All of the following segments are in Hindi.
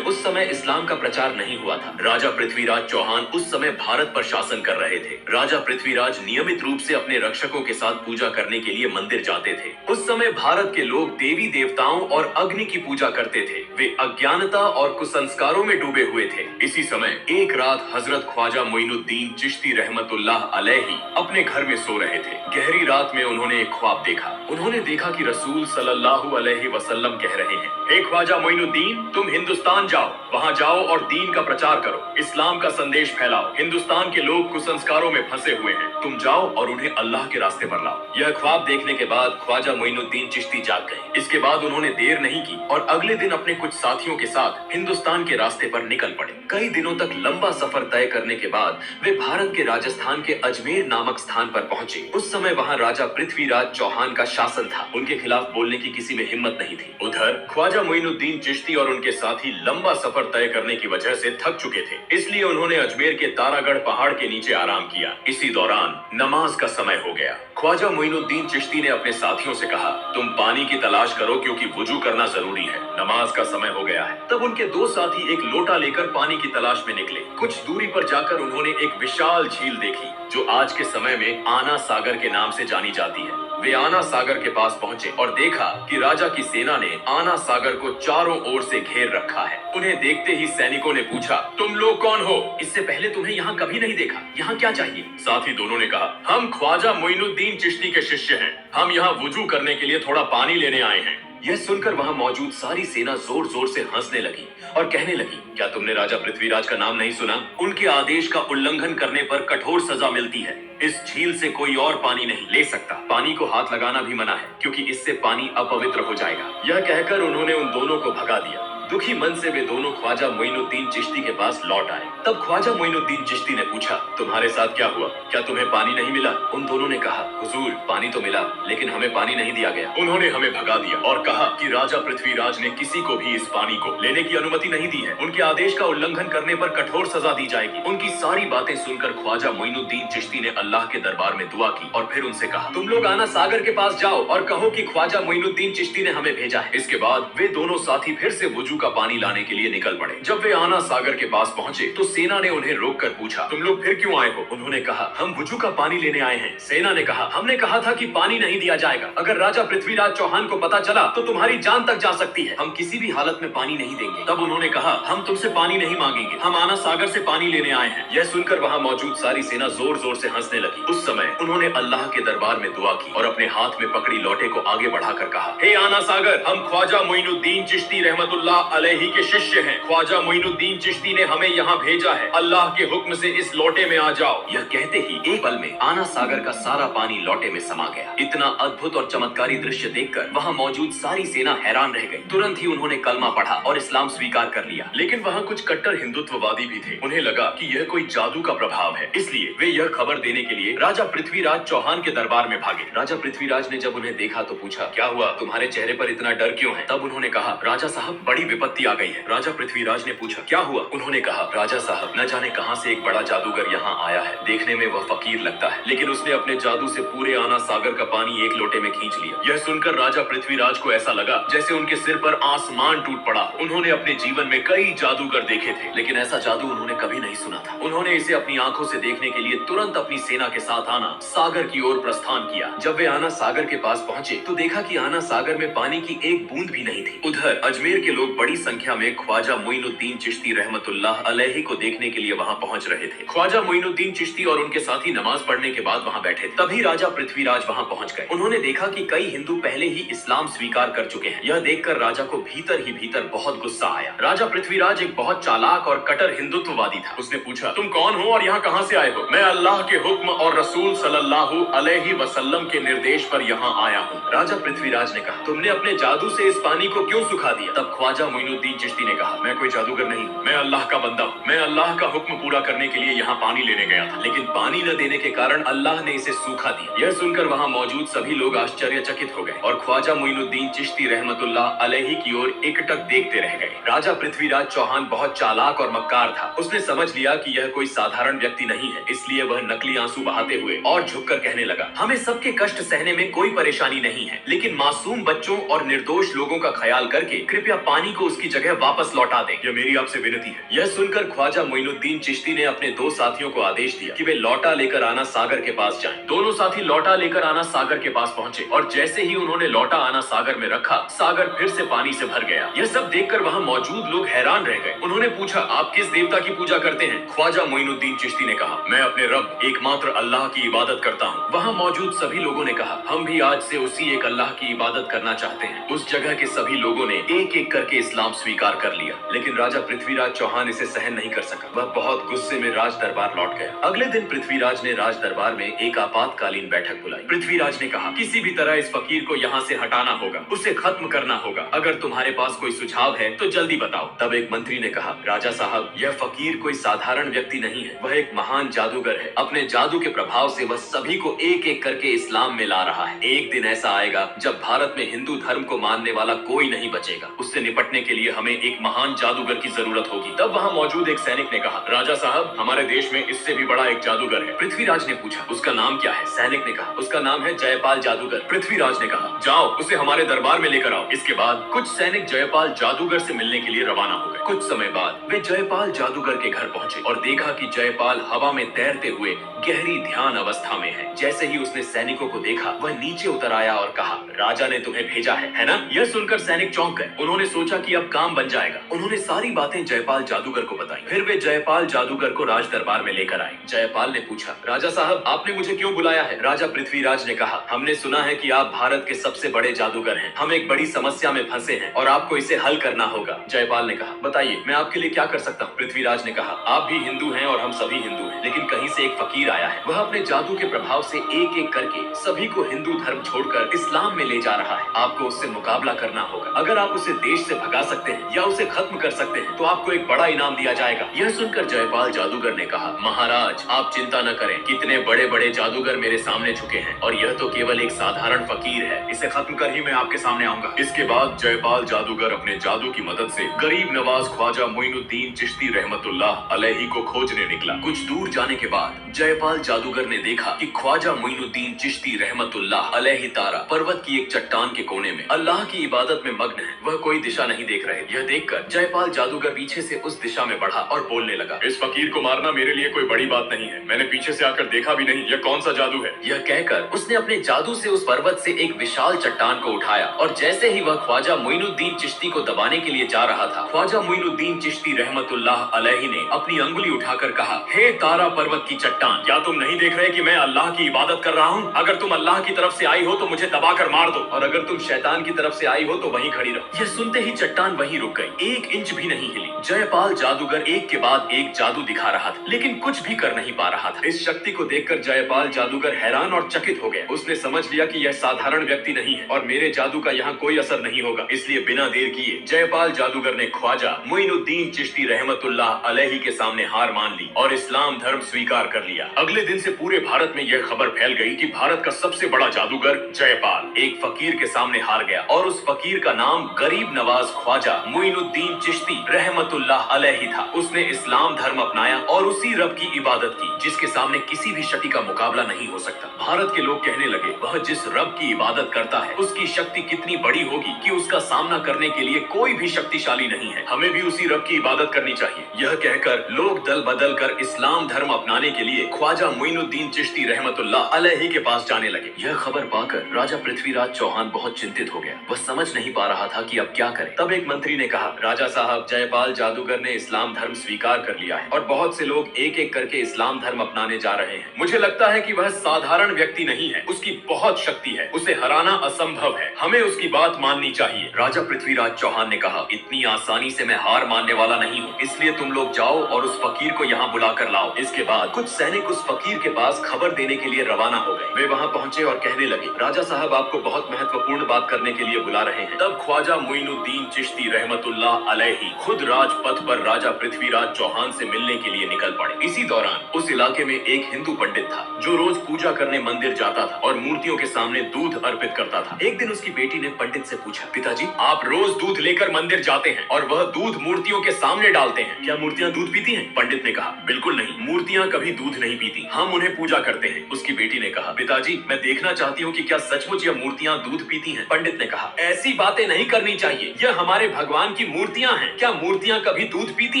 उस समय इस्लाम का प्रचार नहीं हुआ था। राजा पृथ्वीराज चौहान उस समय भारत पर शासन कर रहे थे। राजा पृथ्वीराज नियमित रूप से अपने रक्षकों के साथ पूजा करने के लिए मंदिर जाते थे। उस समय भारत के लोग देवी देवताओं और अग्नि की पूजा करते थे। वे अज्ञानता और कुसंस्कारों में डूबे हुए थे। इसी समय एक रात हजरत ख्वाजा मोइनुद्दीन चिश्ती रहमतुल्लाह अलैहि अपने घर में सो रहे थे। गहरी रात में उन्होंने एक ख्वाब देखा। उन्होंने देखा कि रसूल सल्लल्लाहु अलैहि वसल्लम कह रहे हैं, हे ख्वाजा मोइनुद्दीन, तुम हिंदुस्तान जाओ, वहां जाओ और दीन का प्रचार करो, इस्लाम का संदेश फैलाओ। हिंदुस्तान के लोग कुसंस्कारों में फंसे हुए हैं, तुम जाओ और उन्हें अल्लाह के रास्ते पर लाओ। यह ख्वाब देखने के बाद ख्वाजा मोइनुद्दीन चिश्ती जाग गए। इसके बाद उन्होंने देर नहीं की और अगले दिन अपने कुछ साथियों के साथ हिंदुस्तान के रास्ते पर निकल पड़े। कई दिनों तक लंबा सफर तय करने के बाद वे भारत के राजस्थान के अजमेर नामक स्थान पर पहुंचे। उस समय वहां राजा पृथ्वीराज चौहान का शासन था। उनके खिलाफ बोलने की किसी में हिम्मत नहीं थी। उधर ख्वाजा मोइनुद्दीन चिश्ती और उनके साथी लंबा सफर तय करने की वजह से थक चुके थे, इसलिए उन्होंने अजमेर के तारागढ़ पहाड़ के नीचे आराम किया। इसी दौरान नमाज का समय हो गया। ख्वाजा मोइनुद्दीन चिश्ती ने अपने साथियों से कहा, तुम पानी की तलाश करो क्योंकि वुजू करना जरूरी है, नमाज का समय हो गया है। तब उनके दो साथी एक लोटा लेकर पानी की तलाश में निकले। कुछ दूरी पर जाकर उन्होंने एक विशाल झील देखी जो आज के समय में आना सागर के नाम से जानी जाती है। वे आना सागर के पास पहुंचे और देखा कि राजा की सेना ने आना सागर को चारों ओर से घेर रखा है। उन्हें देखते ही सैनिकों ने पूछा, तुम लोग कौन हो? इससे पहले तुम्हें यहाँ कभी नहीं देखा, यहाँ क्या चाहिए? साथी दोनों ने कहा, हम ख्वाजा मोइनुद्दीन चिश्ती के शिष्य हैं, हम यहाँ वुजू करने के लिए थोड़ा पानी लेने आए हैं। यह सुनकर वहां मौजूद सारी सेना जोर जोर से हंसने लगी और कहने लगी, क्या तुमने राजा पृथ्वीराज का नाम नहीं सुना? उनके आदेश का उल्लंघन करने पर कठोर सजा मिलती है। इस झील से कोई और पानी नहीं ले सकता। पानी को हाथ लगाना भी मना है क्योंकि इससे पानी अपवित्र हो जाएगा। यह कहकर उन्होंने उन दोनों को भगा दिया। दुखी मन से वे दोनों ख्वाजा मोइनुद्दीन चिश्ती के पास लौट आए। तब ख्वाजा मोइनुद्दीन चिश्ती ने पूछा, तुम्हारे साथ क्या हुआ? क्या तुम्हें पानी नहीं मिला? उन दोनों ने कहा, हुजूर, पानी तो मिला लेकिन हमें पानी नहीं दिया गया। उन्होंने हमें भगा दिया और कहा कि राजा पृथ्वीराज ने किसी को भी इस पानी को लेने की अनुमति नहीं दी है। उनके आदेश का उल्लंघन करने पर कठोर सजा दी जाएगी। उनकी सारी बातें सुनकर ख्वाजा मोइनुद्दीन चिश्ती ने अल्लाह के दरबार में दुआ की और फिर उनसे कहा, तुम लोग आना सागर के पास जाओ और कहो कि ख्वाजा मोइनुद्दीन चिश्ती ने हमें भेजा है। इसके बाद वे दोनों साथी फिर से वुजू का पानी लाने के लिए निकल पड़े। जब वे आना सागर के पास पहुंचे तो सेना ने उन्हें रोककर पूछा, तुम लोग फिर क्यों आए हो? उन्होंने कहा, हम वुजू का पानी लेने आए हैं। सेना ने कहा, हमने कहा था कि पानी नहीं दिया जाएगा। अगर राजा पृथ्वीराज चौहान को पता चला तो तुम्हारी जान तक जा सकती है। हम किसी भी हालत में पानी नहीं देंगे। तब उन्होंने कहा, हम तुमसे पानी नहीं मांगेंगे, हम आना सागर से पानी लेने आए हैं। यह सुनकर वहां मौजूद सारी सेना जोर जोर से हंसने लगी। उस समय उन्होंने अल्लाह के दरबार में दुआ की और अपने हाथ में पकड़ी लोटे को आगे बढ़ाकर कहा, हे आना सागर, हम ख्वाजा मोइनुद्दीन चिश्ती रहमतुल्लाह अलैहि के शिष्य हैं। ख्वाजा मोइनुद्दीन चिश्ती ने हमें यहाँ भेजा है। अल्लाह के हुक्म से इस लोटे में आ जाओ। यह कहते ही एक पल में आना सागर का सारा पानी लोटे में समा गया। इतना अद्भुत और चमत्कारी दृश्य देखकर वहाँ मौजूद सारी सेना हैरान रह गई। तुरंत ही उन्होंने कलमा पढ़ा और इस्लाम स्वीकार कर लिया। लेकिन वहाँ कुछ कट्टर हिंदुत्ववादी भी थे। उन्हें लगा कि यह कोई जादू का प्रभाव है, इसलिए वे यह खबर देने के लिए राजा पृथ्वीराज चौहान के दरबार में भागे। राजा पृथ्वीराज ने जब उन्हें देखा तो पूछा, क्या हुआ? तुम्हारे चेहरे पर इतना डर क्यों है? तब उन्होंने कहा, राजा साहब, बड़ी विपत्ति आ गई है। राजा पृथ्वीराज ने पूछा, क्या हुआ? उन्होंने कहा, राजा साहब, न जाने कहां से एक बड़ा जादूगर यहाँ आया है। देखने में वह फकीर लगता है लेकिन उसने अपने जादू से पूरे आना सागर का पानी एक लोटे में खींच लिया। यह सुनकर राजा पृथ्वीराज को ऐसा लगा जैसे उनके सिर पर आसमान टूट पड़ा। उन्होंने अपने जीवन में कई जादूगर देखे थे लेकिन ऐसा जादू उन्होंने कभी नहीं सुना था। उन्होंने इसे अपनी आंखों से देखने के लिए तुरंत अपनी सेना के साथ आना सागर की ओर प्रस्थान किया। जब वे आना सागर के पास पहुंचे तो देखा कि आना सागर में पानी की एक बूंद भी नहीं थी। उधर अजमेर के लोग बड़ी संख्या में ख्वाजा मोइनुद्दीन चिश्ती रहमतुल्लाह अलैहि को देखने के लिए वहां पहुंच रहे थे। ख्वाजा मोइनुद्दीन चिश्ती और उनके साथी नमाज पढ़ने के बाद वहां बैठे थे। तभी राजा पृथ्वीराज वहां पहुंच गए। उन्होंने देखा कि कई हिंदू पहले ही इस्लाम स्वीकार कर चुके हैं। यह देखकर राजा को भीतर ही भीतर बहुत गुस्सा आया। राजा पृथ्वीराज एक बहुत चालाक और कट्टर हिंदुत्ववादी था। उसने पूछा, तुम कौन हो और यहाँ कहाँ से आए हो? मैं अल्लाह के हुक्म और रसूल सल्लल्लाहु अलैहि वसल्लम के निर्देश पर यहाँ आया हूँ। राजा पृथ्वीराज ने कहा, तुमने अपने जादू से इस पानी को क्यों सुखा दिया? तब ख्वाजा मोइनुद्दीन चिश्ती ने कहा, मैं कोई जादूगर नहीं हूँ, मैं अल्लाह का बंदा हूँ। मैं अल्लाह का हुक्म पूरा करने के लिए यहाँ पानी लेने गया था लेकिन पानी न देने के कारण अल्लाह ने इसे सूखा दिया। यह सुनकर वहाँ मौजूद सभी लोग आश्चर्यचकित हो गए और ख्वाजा मोइनुद्दीन चिश्ती रहमतुल्लाह अलैहि की ओर एकटक देखते रह गए। राजा पृथ्वीराज चौहान बहुत चालाक और मक्कार था। उसने समझ लिया कि यह कोई साधारण व्यक्ति नहीं है, इसलिए वह नकली आंसू बहाते हुए और झुककर कहने लगा, हमें सबके कष्ट सहने में कोई परेशानी नहीं है लेकिन मासूम बच्चों और निर्दोष लोगों का ख्याल करके कृपया पानी को उसकी जगह वापस लौटा दें। यह मेरी आपसे विनती है। यह सुनकर ख्वाजा मोइनुद्दीन चिश्ती ने अपने दो साथियों को आदेश दिया कि वे लौटा लेकर आना सागर के पास जाएं। दोनों साथी लौटा लेकर आना सागर के पास पहुंचे और जैसे ही उन्होंने लौटा आना सागर में रखा, सागर फिर से पानी से भर गया। यह सब देखकर वहां मौजूद लोग हैरान रह गए। उन्होंने पूछा, आप किस देवता की पूजा करते हैं? ख्वाजा मोइनुद्दीन चिश्ती ने कहा, मैं अपने रब एकमात्र अल्लाह की इबादत करता हूँ। वहाँ मौजूद सभी लोगों ने कहा, हम भी आज से उसी एक अल्लाह की इबादत करना चाहते हैं। उस जगह के सभी लोगों ने एक एक करके इस्लाम स्वीकार कर लिया, लेकिन राजा पृथ्वीराज चौहान इसे सहन नहीं कर सका। वह बहुत गुस्से में राज दरबार लौट गया। अगले दिन पृथ्वीराज ने राज दरबार में एक आपातकालीन बैठक बुलाई। पृथ्वीराज ने कहा, किसी भी तरह इस फकीर को यहाँ से हटाना होगा, उसे खत्म करना होगा। अगर तुम्हारे पास कोई सुझाव है तो जल्दी बताओ। तब एक मंत्री ने कहा, राजा साहब, यह फकीर कोई साधारण व्यक्ति नहीं है, वह एक महान जादूगर है। अपने जादू के प्रभाव से वह सभी को एक एक करके इस्लाम में ला रहा है। एक दिन ऐसा आएगा जब भारत में हिंदू धर्म को मानने वाला कोई नहीं बचेगा। उससे निपटने के लिए हमें एक महान जादूगर की जरूरत होगी। तब वहाँ मौजूद एक सैनिक ने कहा, राजा साहब, हमारे देश में इससे भी बड़ा एक जादूगर है। पृथ्वीराज ने पूछा, उसका नाम क्या है? सैनिक ने कहा, उसका नाम है जयपाल जादूगर। पृथ्वीराज ने कहा, जाओ उसे हमारे दरबार में लेकर आओ। इसके बाद कुछ सैनिक जयपाल जादूगर से मिलने के लिए रवाना हो गए। कुछ समय बाद वे जयपाल जादूगर के घर पहुंचे और देखा कि जयपाल हवा में तैरते हुए गहरी ध्यान अवस्था में है। जैसे ही उसने सैनिकों को देखा, वह नीचे उतर आया और कहा, राजा ने तुम्हें भेजा है ना? यह सुनकर सैनिक चौंक गए। उन्होंने सोचा कि अब काम बन जाएगा। उन्होंने सारी बातें जयपाल जादूगर को बताई। फिर वे जयपाल जादूगर को राज दरबार में लेकर आए। जयपाल ने पूछा, राजा साहब, आपने मुझे क्यों बुलाया है? राजा पृथ्वीराज ने कहा, हमने सुना है कि आप भारत के सबसे बड़े जादूगर हैं। हम एक बड़ी समस्या में फंसे हैं और आपको इसे हल करना होगा। जयपाल ने कहा, बताइए, मैं आपके लिए क्या कर सकता हूँ? पृथ्वीराज ने कहा, आप भी हिंदू हैं और हम सभी हिंदू हैं, लेकिन कहीं से एक फकीर आया है। वह अपने जादू के प्रभाव से एक एक करके सभी को हिंदू धर्म छोड़कर इस्लाम में ले जा रहा है। आपको उससे मुकाबला करना होगा। अगर आप उसे देश से भगा सकते हैं या उसे खत्म कर सकते हैं तो आपको एक बड़ा इनाम दिया जाएगा। यह सुनकर जयपाल जादूगर ने कहा, महाराज, आप चिंता न करें। कितने बड़े बड़े जादूगर मेरे सामने झुके हैं और यह तो केवल एक साधारण फकीर है। इसे खत्म कर ही मैं आपके सामने आऊंगा। इसके बाद जयपाल जादूगर अपने जादू की मदद से गरीब नवाज ख्वाजा मोइनुद्दीन चिश्ती रहमतुल्लाह अलैहि को खोजने निकला। कुछ दूर जाने के बाद जयपाल जादूगर ने देखा कि ख्वाजा मोइनुद्दीन चिश्ती रहमतुल्लाह अलैहि तारा पर्वत की एक चट्टान के कोने में अल्लाह की इबादत में मग्न है। वह कोई दिशा नहीं देख रहे। यह देखकर जयपाल जादूगर पीछे से उस दिशा में बढ़ा और बोलने लगा, इस फकीर को मारना मेरे लिए कोई बड़ी बात नहीं है। मैंने पीछे से आकर देखा भी नहीं। यह कौन सा जादू है? यह कहकर उसने अपने जादू से उस पर्वत से एक विशाल चट्टान को उठाया और जैसे ही वह ख्वाजा मोइनुद्दीन चिश्ती को दबाने के लिए जा रहा था, ख्वाजा मोइनुद्दीन चिश्ती रहमतुल्लाह अलैहि ने अपनी अंगुली उठाकर कहा, हे तारा पर्वत की चट्टान, क्या तुम नहीं देख रहे कि मैं अल्लाह की इबादत कर रहा हूँ? अगर तुम अल्लाह की तरफ से आई हो तो मुझे दबाकर मार दो, और अगर तुम शैतान की तरफ से आई हो तो वहीं खड़ी रहो। यह सुनते ही चट्टान वहीं रुक गई, 1 इंच भी नहीं हिली। जयपाल जादूगर एक के बाद एक जादू दिखा रहा था, लेकिन कुछ भी कर नहीं पा रहा था। इस शक्ति को देखकर जयपाल जादूगर हैरान और चकित हो गया। उसने समझ लिया कि यह साधारण व्यक्ति नहीं है और मेरे जादू का यहाँ कोई असर नहीं होगा। इसलिए बिना देर किए जयपाल जादूगर ने ख्वाजा मोइनुद्दीन चिश्ती रहमतुल्लाह अलैहि के सामने हार मान ली और इस्लाम धर्म स्वीकार कर लिया। अगले दिन से पूरे भारत में यह खबर फैल गई कि भारत का सबसे बड़ा जादूगर जयपाल एक फकीर के सामने हार गया और उस फकीर का नाम गरीब नवाज ख्वाजा मोइनुद्दीन चिश्ती रहमतुल्लाह अलैहि था। उसने इस्लाम धर्म अपनाया और उसी रब की इबादत की जिसके सामने किसी भी शक्ति का मुकाबला नहीं हो सकता। भारत के लोग कहने लगे, वह जिस रब की इबादत करता है उसकी शक्ति कितनी बड़ी होगी कि उसका सामना करने के लिए कोई भी शक्तिशाली नहीं है। हमें भी उसी रब की इबादत करनी चाहिए। यह कहकर लोग दल बदल कर इस्लाम धर्म अपनाने के लिए ख्वाजा मोइनुद्दीन चिश्ती रहमतुल्लाह अलैहि के पास जाने लगे। यह खबर पाकर राजा पृथ्वीराज चौहान बहुत चिंतित हो गया। वह समझ नहीं पा रहा था कि अब क्या करे। तब एक मंत्री ने कहा, राजा साहब, जयपाल जादूगर ने इस्लाम धर्म स्वीकार कर लिया है और बहुत से लोग एक एक करके इस्लाम धर्म अपनाने जा रहे हैं। मुझे लगता है कि वह साधारण व्यक्ति नहीं है, उसकी बहुत शक्ति है, उसे हराना असंभव है। हमें उसकी बात माननी चाहिए। राजा पृथ्वीराज चौहान ने कहा, इतनी आसानी से मैं हार मानने वाला नहीं हूँ, इसलिए तुम लोग जाओ और उस फकीर को यहाँ बुला कर लाओ। इसके बाद कुछ सैनिक उस फकीर के पास खबर देने के लिए रवाना हो गए। वे वहाँ पहुंचे और कहने लगे, राजा साहब आपको बहुत महत्वपूर्ण बात करने के लिए बुला रहे हैं। तब ख्वाजा मोइनुद्दीन चिश्ती रहमतुल्लाह अलैहि खुद राजपथ पर राजा पृथ्वीराज चौहान से मिलने के लिए निकल पड़े। इसी दौरान उस इलाके में एक हिंदू पंडित था जो रोज पूजा करने मंदिर जाता था और मूर्तियों के सामने दूध अर्पित करता था। एक दिन उसकी बेटी ने पंडित से पूछा, पिताजी, आप रोज दूध लेकर मंदिर जाते हैं और वह दूध मूर्तियों के सामने डालते हैं, क्या मूर्तियाँ दूध पीती हैं? पंडित ने कहा, बिल्कुल नहीं, मूर्तियाँ कभी दूध नहीं पीती, हम उन्हें पूजा करते हैं। उसकी बेटी ने कहा, पिताजी, मैं देखना चाहती हूँ कि क्या सचमुच यह मूर्तियाँ दूध पीती हैं? पंडित ने कहा, ऐसी बातें नहीं करनी चाहिए, यह हमारे भगवान की मूर्तियां हैं। क्या मूर्तियां कभी दूध पीती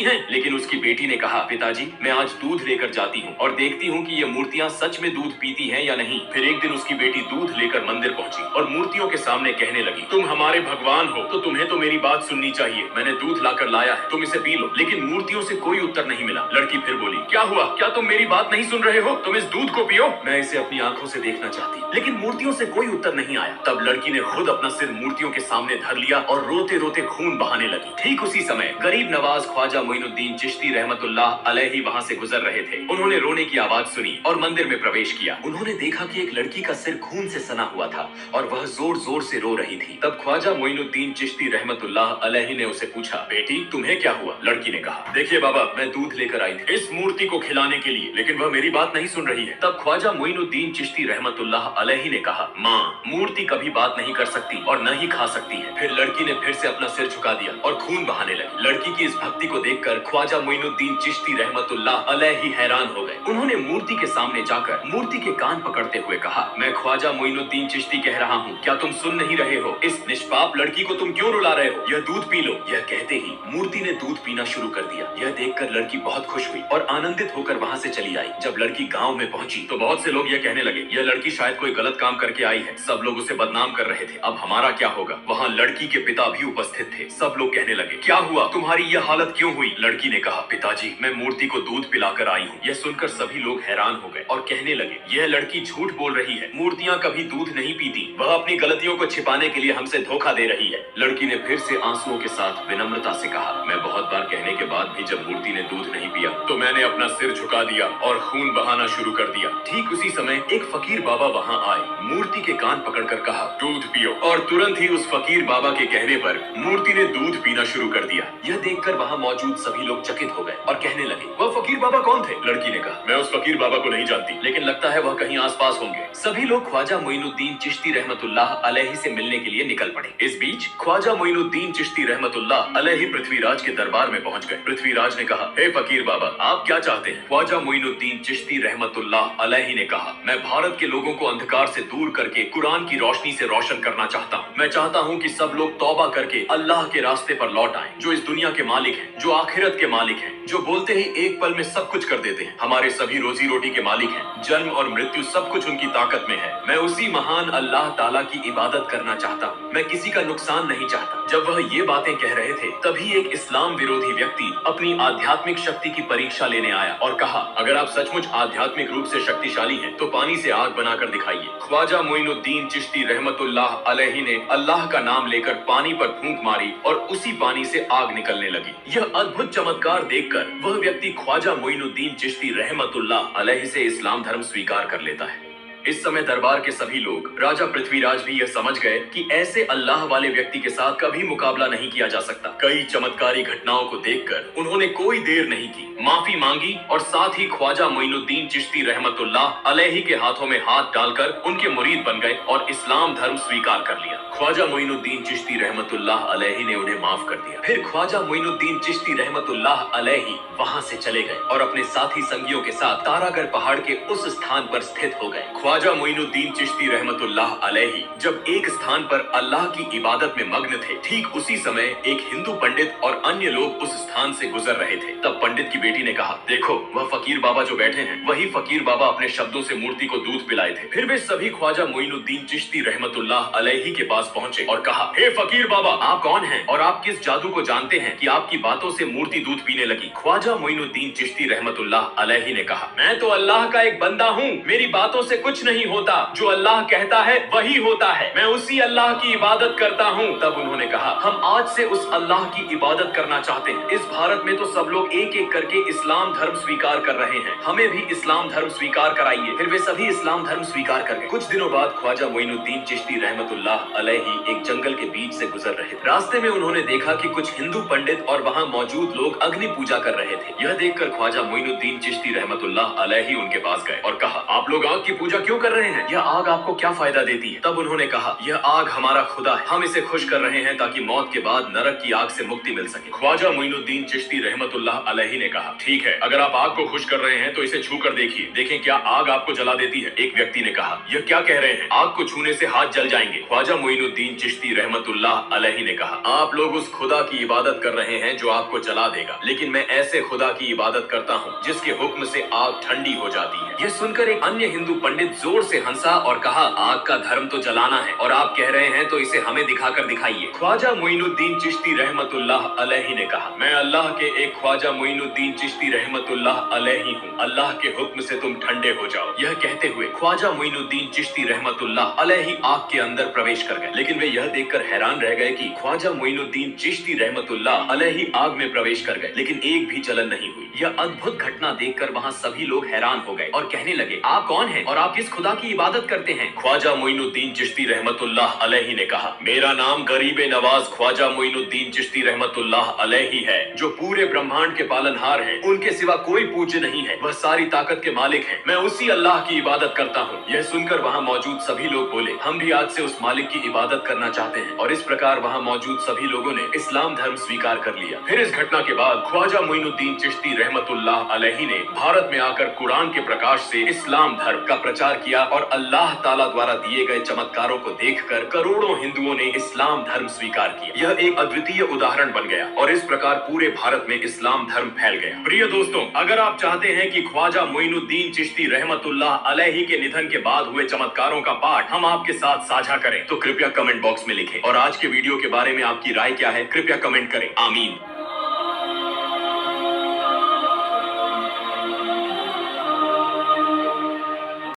हैं? लेकिन उसकी बेटी ने कहा, पिताजी मैं आज दूध लेकर जाती हूँ और देखती हूँ कि ये मूर्तियां सच में दूध पीती हैं या नहीं। फिर एक दिन उसकी बेटी दूध लेकर मंदिर पहुंची और मूर्तियों के सामने कहने लगी, तुम हमारे भगवान हो तो तुम्हें तो मेरी बात सुननी चाहिए। मैंने दूध लाकर लाया है, तुम इसे पी लो। लेकिन मूर्तियों से कोई उत्तर नहीं मिला। लड़की फिर बोली, क्या हुआ? क्या तुम मेरी बात नहीं सुन रहे हो? तुम इस दूध को पियो, मैं इसे अपनी आंखों से देखना चाहती। लेकिन मूर्तियों से कोई उत्तर नहीं आया। तब लड़की ने खुद अपना सिर मूर्तियों के सामने धर लिया और रोते रोते खून बहाने लगी। ठीक उसी समय गरीब नवाज ख्वाजा मोइनुद्दीन चिश्ती रहमतुल्लाह अलैहि वहां से गुजर रहे थे। उन्होंने रोने की आवाज सुनी और मंदिर में प्रवेश किया। उन्होंने देखा कि एक लड़की का सिर खून से सना हुआ था और वह जोर जोर से रो रही थी। तब ख्वाजा मोइनुद्दीन चिश्ती रहमतुल्लाह अलैहि ने उसे पूछा, बेटी तुम्हें क्या हुआ? लड़की ने कहा, देखिए बाबा, मैं दूध लेकर आई थी इस मूर्ति को खिलाने के लिए, लेकिन वह मेरी बात नहीं सुन रही है। तब ख्वाजा मोइनुद्दीन चिश्ती रहमतुल्लाह अलैहि ने कहा, माँ, मूर्ति कभी बात नहीं कर सकती और न ही खा सकती है। फिर लड़की ने फिर से अपना सिर झुका दिया और खून बहाने लगी। लड़की की इस भक्ति को देखकर ख्वाजा मोइनुद्दीन चिश्ती रहमतुल्लाह अलैहि हैरान हो गए। उन्होंने मूर्ति के सामने जाकर मूर्ति के कान पकड़ते हुए कहा, मैं ख्वाजा मोइनुद्दीन चिश्ती कह रहा हूँ, क्या तुम सुन नहीं रहे हो? इस निष्पाप लड़की को तुम क्यों रुला रहे हो? यह दूध पी लो। यह कहते ही मूर्ति ने दूध पीना शुरू कर दिया। यह देखकर लड़की बहुत खुश हुई और आनंदित होकर वहाँ से चली आई। जब लड़की गाँव में पहुंची तो बहुत से लोग यह कहने लगे, यह लड़की शायद कोई गलत काम करके आई है। सब लोग उसे बदनाम कर रहे थे। अब हमारा क्या होगा? वहाँ लड़की के पिता भी उपस्थित थे। सब लोग कहने लगे, क्या हुआ? तुम्हारी यह हालत क्यों हुई? लड़की ने कहा, पिताजी मैं मूर्ति को दूध पिलाकर आई हूँ। यह सुनकर सभी लोग हैरान हो गए और कहने लगे, यह लड़की झूठ बोल रही है, मूर्तियाँ कभी दूध नहीं पीती। वह अपनी गलतियों को छिपाने के लिए हमसे धोखा दे रही है। लड़की ने फिर से आंसुओं के साथ विनम्रता से कहा, मैं बहुत बार कहने के बाद भी जब मूर्ति ने दूध नहीं पिया तो मैंने अपना सिर झुका दिया और खून बहाना शुरू कर दिया। ठीक उसी समय एक फकीर बाबा वहाँ आए, मूर्ति के कान पकड़कर कहा, दूध पियो। और तुरंत ही उस फकीर बाबा के कहने पर मूर्ति ने दूध पीना शुरू कर दिया। यह देखकर वहाँ मौजूद सभी लोग चकित हो गए और कहने लगे, वह फकीर बाबा कौन थे? लड़की ने कहा, मैं उस फकीर बाबा को नहीं जानती, लेकिन लगता है वह कहीं आसपास होंगे। सभी लोग ख्वाजा मोइनुद्दीन चिश्ती रहमतुल्लाह अलैहि से मिलने के लिए निकल पड़े। इस बीच ख्वाजा मोइनुद्दीन चिश्ती रहमतुल्लाह अलैहि पृथ्वीराज के दरबार में पहुंच गए। पृथ्वीराज ने कहा, हे फकीर बाबा, आप क्या चाहते हैं? ख्वाजा मोइनुद्दीन चिश्ती रहमतुल्लाह अलैहि ने कहा, मैं भारत के लोगों को अंधकार से दूर करके कुरान की रोशनी से रोशन करना चाहता हूँ। मैं चाहता हूँ कि सब लोग तौबा करके अल्लाह के रास्ते पर लौट आएं, जो इस दुनिया के मालिक हैं, जो आखिरत के मालिक हैं, जो बोलते ही एक पल में सब कुछ कर देते हैं, हमारे सभी रोजी रोटी के मालिक हैं, जन्म और मृत्यु सब कुछ उनकी ताकत में है। मैं उसी महान अल्लाह ताला की इबादत करना चाहता हूँ। मैं किसी का नुकसान नहीं चाहता। जब वह ये बातें कह रहे थे तभी एक इस्लाम विरोधी व्यक्ति अपनी आध्यात्मिक शक्ति की परीक्षा लेने आया और कहा, अगर आप सचमुच आध्यात्मिक रूप से शक्तिशाली हैं तो पानी से आग बनाकर दिखाइए। ख्वाजा मोइनुद्दीन चिश्ती रहमतुल्लाह अलैहि ने अल्लाह का नाम लेकर पानी पर फूंक मारी और उसी पानी से आग निकलने लगी। यह अद्भुत चमत्कार देखकर वह व्यक्ति ख्वाजा मोइनुद्दीन चिश्ती रहमतुल्लाह अलैहि से इस्लाम धर्म स्वीकार कर लेता है। इस समय दरबार के सभी लोग, राजा पृथ्वीराज भी यह समझ गए कि ऐसे अल्लाह वाले व्यक्ति के साथ कभी मुकाबला नहीं किया जा सकता। कई चमत्कारी घटनाओं को देखकर उन्होंने कोई देर नहीं की, माफी मांगी और साथ ही ख्वाजा मोइनुद्दीन चिश्ती रहमतुल्लाह अलैहि के हाथों में हाथ डालकर उनके मुरीद बन गए और इस्लाम धर्म स्वीकार कर लिया। ख्वाजा मोइनुद्दीन चिश्ती रहमतुल्लाह अलैहि ने उन्हें माफ कर दिया। फिर ख्वाजा मोइनुद्दीन चिश्ती रहमतुल्लाह अलैहि वहां से चले गए और अपने साथी संगियों के साथ तारागढ़ पहाड़ के उस स्थान पर स्थित हो गए। ख्वाजा मोइनुद्दीन चिश्ती रहमतुल्लाह अलैहि जब एक स्थान पर अल्लाह की इबादत में मग्न थे, ठीक उसी समय एक हिंदू पंडित और अन्य लोग उस स्थान से गुजर रहे थे। तब पंडित की बेटी ने कहा, देखो वह फकीर बाबा जो बैठे हैं, वही फकीर बाबा अपने शब्दों से मूर्ति को दूध पिलाए थे। फिर वे सभी ख्वाजा मोइनुद्दीन चिश्ती रहमतुल्लाह अलैहि के पास पहुंचे और कहा, हे फकीर बाबा, आप कौन हैं और आप किस जादू को जानते हैं कि आपकी बातों से मूर्ति दूध पीने लगी? ख्वाजा मोइनुद्दीन चिश्ती रहमतुल्लाह अलैहि ने कहा, मैं तो अल्लाह का एक बंदा हूँ, मेरी बातों से कुछ नहीं होता, जो अल्लाह कहता है वही होता है, मैं उसी अल्लाह की इबादत करता हूँ। तब उन्होंने कहा, हम आज से उस अल्लाह की इबादत करना चाहते हैं। इस भारत में तो सब लोग एक एक करके इस्लाम धर्म स्वीकार कर रहे हैं, हमें भी इस्लाम धर्म स्वीकार कराइए। फिर वे सभी इस्लाम धर्म स्वीकार कर गए। कुछ दिनों बाद ख्वाजा मोइनुद्दीन चिश्ती रहमतुल्लाह अलैहि एक जंगल के बीच से गुजर रहे थे। रास्ते में उन्होंने देखा कि कुछ हिंदू पंडित और वहाँ मौजूद लोग अग्नि पूजा कर रहे थे। यह देखकर ख्वाजा मोइनुद्दीन चिश्ती रहमतुल्लाह अलैहि उनके पास गए और कहा, आप लोग आग की पूजा क्यों कर रहे हैं? यह आग आपको क्या फायदा देती है? तब उन्होंने कहा, यह आग हमारा खुदा है, हम इसे खुश कर रहे हैं ताकि मौत के बाद नरक की आग से मुक्ति मिल सके। ख्वाजा मोइनुद्दीन चिश्ती रहमतुल्लाह अलैहि ने कहा, ठीक है, अगर आप आग को खुश कर रहे हैं तो इसे छू कर देखिए, देखें क्या आग आपको जला देती है। एक व्यक्ति ने कहा, यह क्या कह रहे हैं, आग को छूने से हाथ जल जाएंगे। ख्वाजा मोइनुद्दीन चिश्ती रहमतुल्लाह अलैहि ने कहा, आप लोग उस खुदा की इबादत कर रहे हैं जो आपको जला देगा, लेकिन मैं ऐसे खुदा की इबादत करता हूँ जिसके हुक्म से आग ठंडी हो जाती है। यह सुनकर एक अन्य हिंदू पंडित जोर से हंसा और कहा, आग का धर्म तो जलाना है और आप कह रहे हैं तो इसे हमें दिखाकर दिखाइए। ख्वाजा मोइनुद्दीन चिश्ती रहमतुल्लाह अलैहि ने कहा, मैं अल्लाह के एक ख्वाजा मोइनुद्दीन चिश्ती रहमतुल्लाह अलैहि हूँ, अल्लाह के हुक्म से तुम ठंडे हो जाओ। यह कहते हुए ख्वाजा मोइनुद्दीन चिश्ती रहमतुल्लाह अलैहि आग के अंदर प्रवेश कर गए, लेकिन वे यह देखकर हैरान रह गए कि ख्वाजा मोइनुद्दीन चिश्ती रहमतुल्लाह अलैहि आग में प्रवेश कर गए, लेकिन एक भी जलन नहीं हुई। यह अद्भुत घटना देखकर वहाँ सभी लोग हैरान हो गए और कहने लगे, आप कौन हैं और आप किस खुदा की इबादत करते हैं? ख्वाजा मोइनुद्दीन चिश्ती रहमतुल्लाह अलैहि ने कहा, मेरा नाम गरीब नवाज ख्वाजा मोइनुद्दीन चिश्ती रहमतुल्लाह अलैहि है, जो पूरे ब्रह्मांड के पालनहार हैं, उनके सिवा कोई पूज्य नहीं है, वह सारी ताकत के मालिक हैं, मैं उसी अल्लाह की इबादत करता हूँ। यह सुनकर वहाँ मौजूद सभी लोग बोले, हम भी आज से उस मालिक की इबादत करना चाहते हैं, और इस प्रकार वहाँ मौजूद सभी लोगों ने इस्लाम धर्म स्वीकार कर लिया। फिर इस घटना के बाद ख्वाजा मोइनुद्दीन चिश्ती रहमतुल्लाह अलैहि ने भारत में आकर कुरान के प्रकाश से इस्लाम धर्म का प्रचार किया और अल्लाह ताला द्वारा दिए गए चमत्कारों को देखकर करोड़ों हिंदुओं ने इस्लाम धर्म स्वीकार किया। यह एक अद्वितीय उदाहरण बन गया और इस प्रकार पूरे भारत में इस्लाम धर्म फैल गया। प्रिय दोस्तों, अगर आप चाहते हैं कि ख्वाजा मोइनुद्दीन चिश्ती रहमतुल्लाह अलैहि के निधन के बाद हुए चमत्कारों का पाठ हम आपके साथ साझा करें, तो कृपया कमेंट बॉक्स में लिखें और आज के वीडियो के बारे में आपकी राय क्या है कृपया कमेंट करें। आमीन।